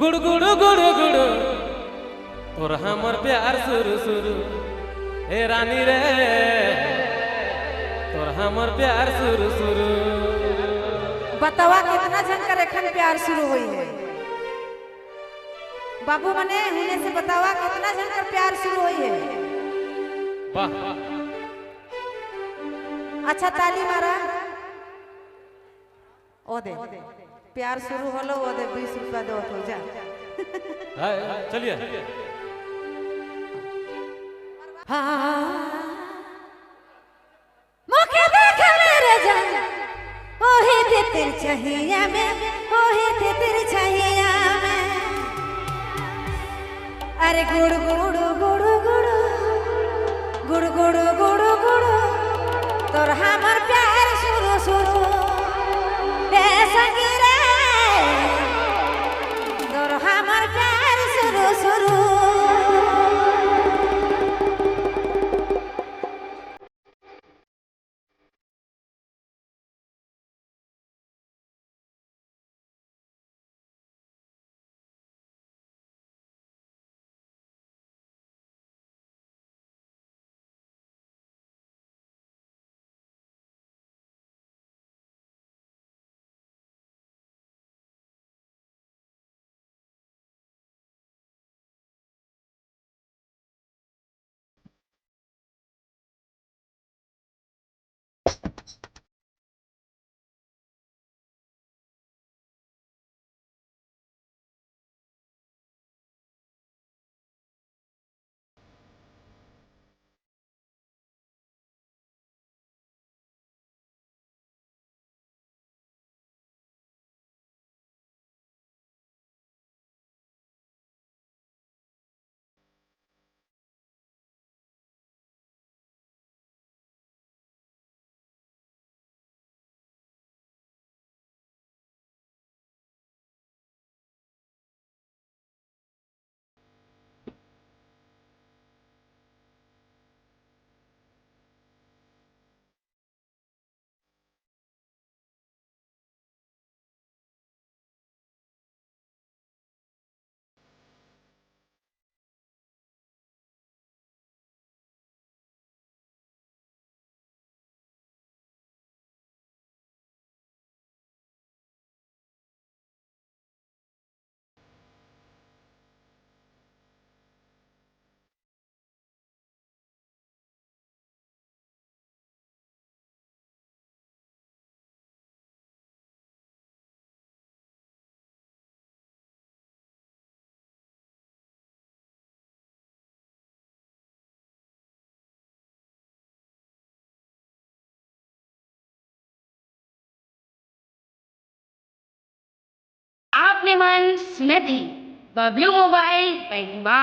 गुड़ गुड़ गुड़ गुड़ तोर हमर प्यार सुरु सुरु हे रानी रे तोर हमर प्यार सुरु सुरु। बतावा कितना जन का रेखन प्यार शुरू हुई है बाबू मने हुने से बतावा कितना जन का प्यार शुरू हुई है। वाह अच्छा ताली मारा ओ दे प्यार शुरू होलो वो दे 20 रुपया दो तो जा। चलिए मौके देख मेरे जान ओहे थे तेरी चाहिए में ओहे थे तेरी चाहिए में अरे गुड़ गुड़ गुड़ गुड़ गुड़ गुड़ गुड़ गुड़ तोर हमर प्यार शुरू शुरू दे संगी रे तोर हमर प्यार शुरू शुरू। आपने मन स्मृति बबलू मोबाइल पैगंबा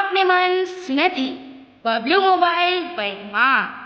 આપને મન નથી બબલુ મોબાઈલ બેંકમાં